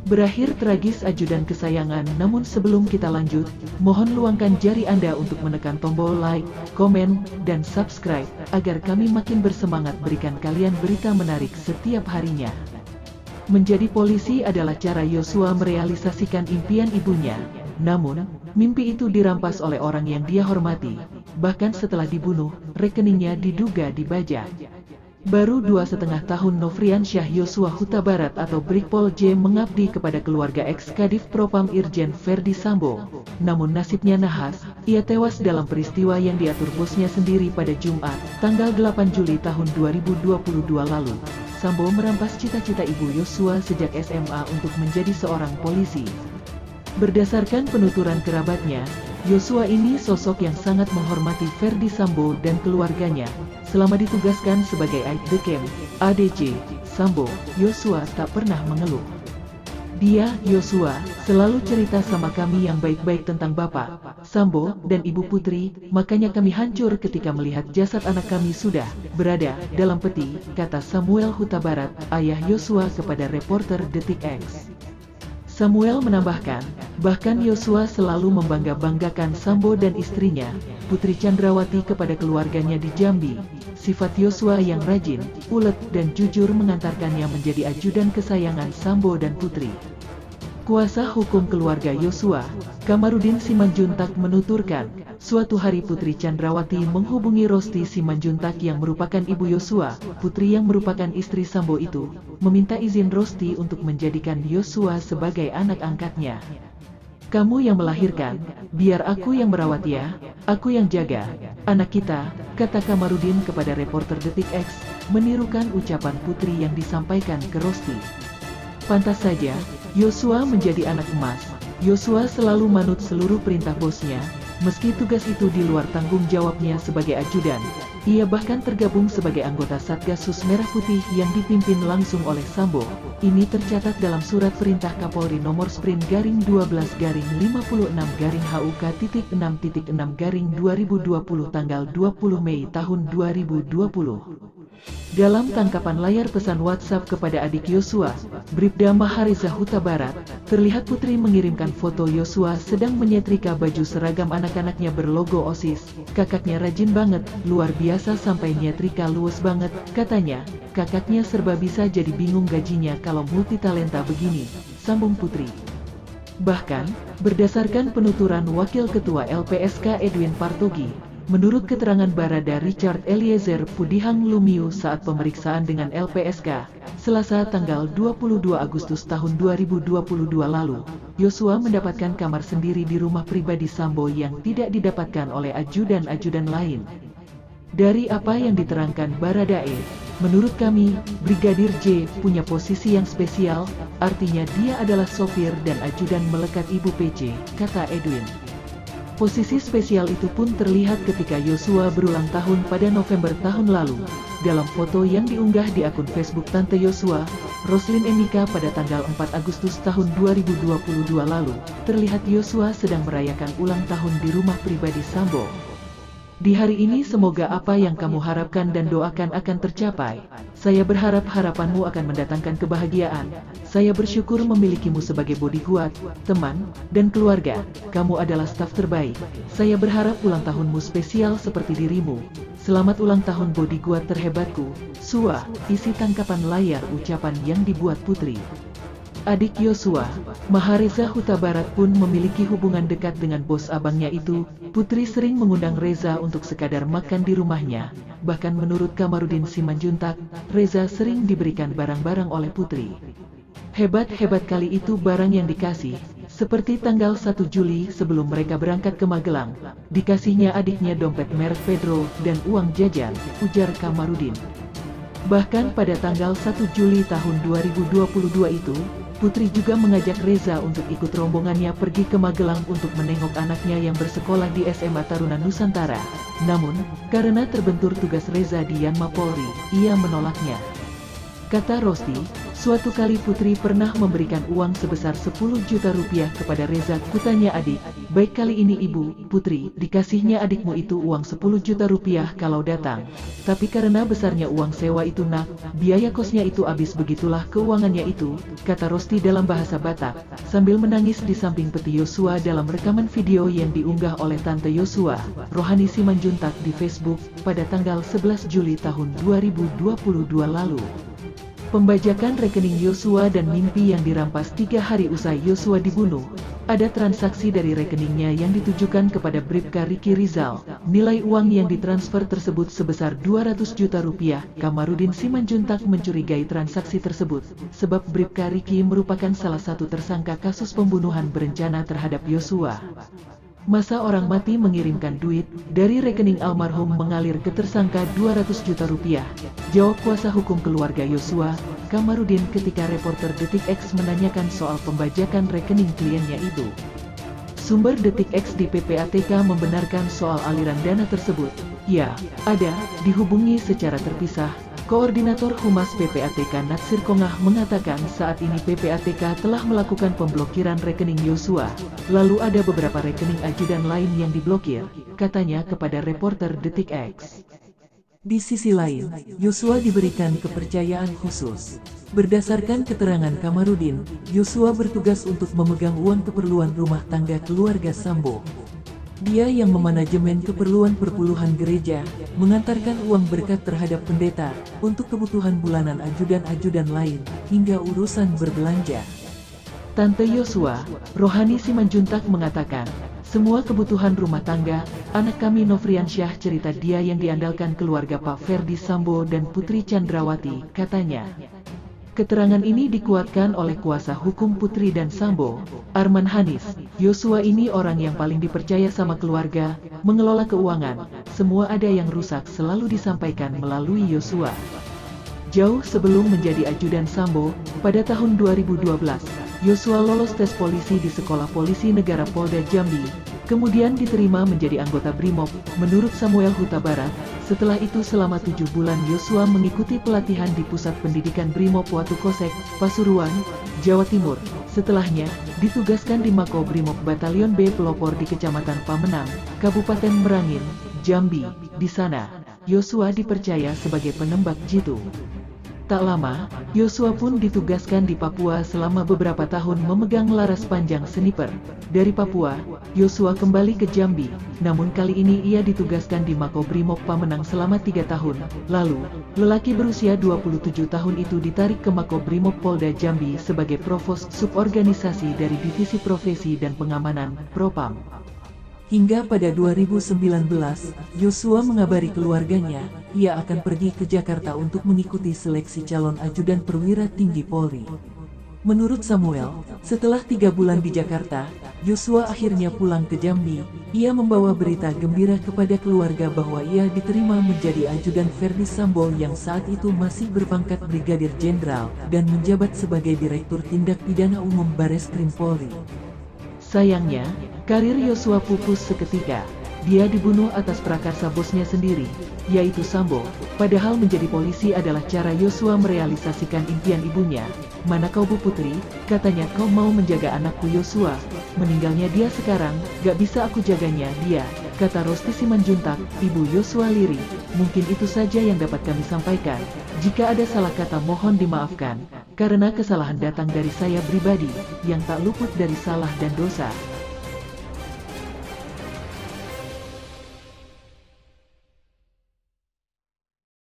Berakhir tragis ajudan kesayangan. Namun sebelum kita lanjut, mohon luangkan jari Anda untuk menekan tombol like, komen, dan subscribe, agar kami makin bersemangat berikan kalian berita menarik setiap harinya. Menjadi polisi adalah cara Yosua merealisasikan impian ibunya. Namun, mimpi itu dirampas oleh orang yang dia hormati. Bahkan setelah dibunuh, rekeningnya diduga dibajak. Baru 2,5 tahun Nofriansyah Yosua Huta Barat atau Brigpol J mengabdi kepada keluarga ex-Kadif Propam Irjen Verdi Sambo. Namun nasibnya nahas, ia tewas dalam peristiwa yang diatur bosnya sendiri pada Jumat, tanggal 8 Juli tahun 2022 lalu. Sambo merampas cita-cita ibu Yosua sejak SMA untuk menjadi seorang polisi. Berdasarkan penuturan kerabatnya, Yosua ini sosok yang sangat menghormati Verdi Sambo dan keluarganya. Selama ditugaskan sebagai Aide ADC Sambo, Yosua tak pernah mengeluh. Dia, Yosua, selalu cerita sama kami yang baik-baik tentang Bapak Sambo dan Ibu Putri, makanya kami hancur ketika melihat jasad anak kami sudah berada dalam peti, kata Samuel Huta Barat, ayah Yosua kepada reporter Detik X. Samuel menambahkan, bahkan Yosua selalu membangga-banggakan Sambo dan istrinya, Putri Chandrawati kepada keluarganya di Jambi. Sifat Yosua yang rajin, ulet, dan jujur mengantarkannya menjadi ajudan kesayangan Sambo dan Putri. Kuasa hukum keluarga Yosua, Kamarudin Simanjuntak menuturkan, suatu hari Putri Chandrawati menghubungi Rosti Simanjuntak yang merupakan ibu Yosua, putri yang merupakan istri Sambo itu, meminta izin Rosti untuk menjadikan Yosua sebagai anak angkatnya. Kamu yang melahirkan, biar aku yang merawat ya, aku yang jaga anak kita, kata Kamarudin kepada reporter Detik X, menirukan ucapan putri yang disampaikan ke Rosti. Pantas saja, Yosua menjadi anak emas. Yosua selalu manut seluruh perintah bosnya, meski tugas itu di luar tanggung jawabnya sebagai ajudan. Ia bahkan tergabung sebagai anggota Satgasus Merah Putih yang dipimpin langsung oleh Sambo. Ini tercatat dalam surat perintah Kapolri nomor Sprint garing 12-56-HUK.6.6-2020 tanggal 20 Mei tahun 2020. Dalam tangkapan layar pesan WhatsApp kepada adik Yosua, Bribda Mahareza Huta Barat, terlihat Putri mengirimkan foto Yosua sedang menyetrika baju seragam anak-anaknya berlogo OSIS. Kakaknya rajin banget, luar biasa sampai nyetrika luwes banget, katanya. Kakaknya serba bisa jadi bingung gajinya kalau multitalenta begini, sambung Putri. Bahkan, berdasarkan penuturan Wakil Ketua LPSK Edwin Partogi, menurut keterangan Barada Richard Eliezer Pudihang Lumiu saat pemeriksaan dengan LPSK, Selasa tanggal 22 Agustus tahun 2022 lalu, Yosua mendapatkan kamar sendiri di rumah pribadi Sambo yang tidak didapatkan oleh ajudan-ajudan lain. Dari apa yang diterangkan Baradae, menurut kami, Brigadir J punya posisi yang spesial, artinya dia adalah sopir dan ajudan melekat Ibu PC, kata Edwin. Posisi spesial itu pun terlihat ketika Yosua berulang tahun pada November tahun lalu. Dalam foto yang diunggah di akun Facebook Tante Yosua, Roslin Emika pada tanggal 4 Agustus tahun 2022 lalu, terlihat Yosua sedang merayakan ulang tahun di rumah pribadi Sambo. Di hari ini semoga apa yang kamu harapkan dan doakan akan tercapai. Saya berharap harapanmu akan mendatangkan kebahagiaan. Saya bersyukur memilikimu sebagai bodyguard, teman, dan keluarga. Kamu adalah staf terbaik. Saya berharap ulang tahunmu spesial seperti dirimu. Selamat ulang tahun bodyguard terhebatku, Sua, isi tangkapan layar ucapan yang dibuat Putri. Adik Yosua, Mahareza Huta Barat pun memiliki hubungan dekat dengan bos abangnya itu. Putri sering mengundang Reza untuk sekadar makan di rumahnya. Bahkan menurut Kamarudin Simanjuntak, Reza sering diberikan barang-barang oleh Putri. Hebat-hebat kali itu barang yang dikasih. Seperti tanggal 1 Juli sebelum mereka berangkat ke Magelang, dikasihnya adiknya dompet merek Pedro dan uang jajan, ujar Kamarudin. Bahkan pada tanggal 1 Juli tahun 2022 itu, Putri juga mengajak Reza untuk ikut rombongannya pergi ke Magelang untuk menengok anaknya yang bersekolah di SMA Taruna Nusantara. Namun, karena terbentur tugas Reza di Yanma Polri, ia menolaknya. Kata Rosti, Suatu kali Putri pernah memberikan uang sebesar 10 juta rupiah kepada Reza. Kutanya adik, baik kali ini ibu, Putri, dikasihnya adikmu itu uang 10 juta rupiah kalau datang. Tapi karena besarnya uang sewa itu nak, biaya kosnya itu habis begitulah keuangannya itu, kata Rosti dalam bahasa Batak, sambil menangis di samping peti Yosua dalam rekaman video yang diunggah oleh Tante Yosua, Rohani Simanjuntak di Facebook, pada tanggal 11 Juli tahun 2022 lalu. Pembajakan rekening Yosua dan mimpi yang dirampas 3 hari usai Yosua dibunuh. Ada transaksi dari rekeningnya yang ditujukan kepada Bribka Riki Rizal. Nilai uang yang ditransfer tersebut sebesar 200 juta rupiah. Kamarudin Simanjuntak mencurigai transaksi tersebut, sebab Bribka Riki merupakan salah satu tersangka kasus pembunuhan berencana terhadap Yosua. Masa orang mati mengirimkan duit dari rekening almarhum mengalir ke tersangka 200 juta rupiah? Jawab kuasa hukum keluarga Yosua, Kamarudin, ketika reporter Detik X menanyakan soal pembajakan rekening kliennya itu. Sumber Detik X di PPATK membenarkan soal aliran dana tersebut. Ya, ada, dihubungi secara terpisah. Koordinator Humas PPATK Natsir Kongah mengatakan saat ini PPATK telah melakukan pemblokiran rekening Yosua. Lalu ada beberapa rekening ajudan lain yang diblokir, katanya kepada reporter Detik X. Di sisi lain, Yosua diberikan kepercayaan khusus. Berdasarkan keterangan Kamarudin, Yosua bertugas untuk memegang uang keperluan rumah tangga keluarga Sambo. Dia yang memanajemen keperluan perpuluhan gereja, mengantarkan uang berkat terhadap pendeta, untuk kebutuhan bulanan ajudan-ajudan lain, hingga urusan berbelanja. Tante Yosua, Rohani Simanjuntak mengatakan, semua kebutuhan rumah tangga, anak kami Nofriansyah, cerita dia yang diandalkan keluarga Pak Ferdi Sambo dan Putri Chandrawati, katanya. Keterangan ini dikuatkan oleh kuasa hukum Putri dan Sambo, Arman Hanis. Yosua ini orang yang paling dipercaya sama keluarga, mengelola keuangan, semua ada yang rusak selalu disampaikan melalui Yosua. Jauh sebelum menjadi ajudan Sambo, pada tahun 2012, Yosua lolos tes polisi di Sekolah Polisi Negara Polda Jambi, kemudian diterima menjadi anggota BRIMOB, menurut Samuel Huta Barat. Setelah itu selama 7 bulan Yosua mengikuti pelatihan di Pusat Pendidikan BRIMOB Watu Kosek, Pasuruan, Jawa Timur. Setelahnya, ditugaskan di Mako BRIMOB Batalion B Pelopor di Kecamatan Pamenang, Kabupaten Merangin, Jambi. Di sana, Yosua dipercaya sebagai penembak jitu. Tak lama, Yosua pun ditugaskan di Papua selama beberapa tahun memegang laras panjang sniper. Dari Papua, Yosua kembali ke Jambi, namun kali ini ia ditugaskan di Makobrimob Pamenang selama 3 tahun. Lalu, lelaki berusia 27 tahun itu ditarik ke Makobrimob Polda Jambi sebagai provos suborganisasi dari Divisi Profesi dan Pengamanan, Propam. Hingga pada 2019, Yosua mengabari keluarganya, ia akan pergi ke Jakarta untuk mengikuti seleksi calon ajudan perwira tinggi Polri. Menurut Samuel, setelah 3 bulan di Jakarta, Yosua akhirnya pulang ke Jambi. Ia membawa berita gembira kepada keluarga bahwa ia diterima menjadi ajudan Ferdi Sambo yang saat itu masih berpangkat Brigadir Jenderal dan menjabat sebagai Direktur Tindak Pidana Umum Bareskrim Polri. Sayangnya, karir Yosua pupus seketika. Dia dibunuh atas prakarsa bosnya sendiri, yaitu Sambo. Padahal menjadi polisi adalah cara Yosua merealisasikan impian ibunya. Mana kau Bu Putri, katanya kau mau menjaga anakku Yosua. Meninggalnya dia sekarang, gak bisa aku jaganya dia, kata Rosti Simanjuntak, ibu Yosua Liri. Mungkin itu saja yang dapat kami sampaikan. Jika ada salah kata mohon dimaafkan, karena kesalahan datang dari saya pribadi, yang tak luput dari salah dan dosa.